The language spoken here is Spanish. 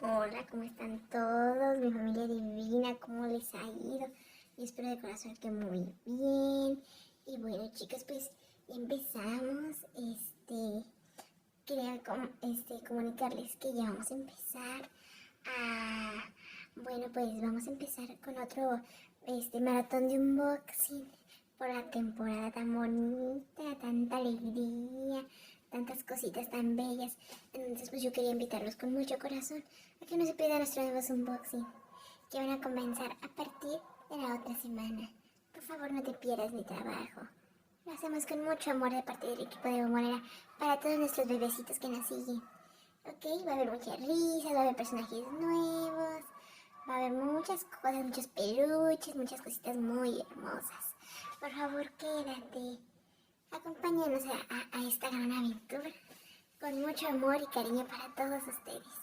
Hola, ¿cómo están todos? Mi familia divina, ¿cómo les ha ido? Yo espero de corazón que muy bien. Y bueno, chicos, pues ya empezamos. Quería comunicarles que ya vamos a empezar a... Bueno, pues vamos a empezar con otro maratón de unboxing por la temporada tan bonita, tanta alegría, tantas cositas tan bellas. Entonces pues yo quería invitarlos con mucho corazón a que no se pierdan nuestros nuevos unboxing que van a comenzar a partir de la otra semana. Por favor, no te pierdas mi trabajo. Lo hacemos con mucho amor de parte del equipo de Bombonera para todos nuestros bebecitos que nos siguen. Ok, va a haber muchas risas, va a haber personajes nuevos, va a haber muchas cosas, muchos peluches, muchas cositas muy hermosas. Por favor, quédate. Acompáñanos a esta gran aventura con mucho amor y cariño para todos ustedes.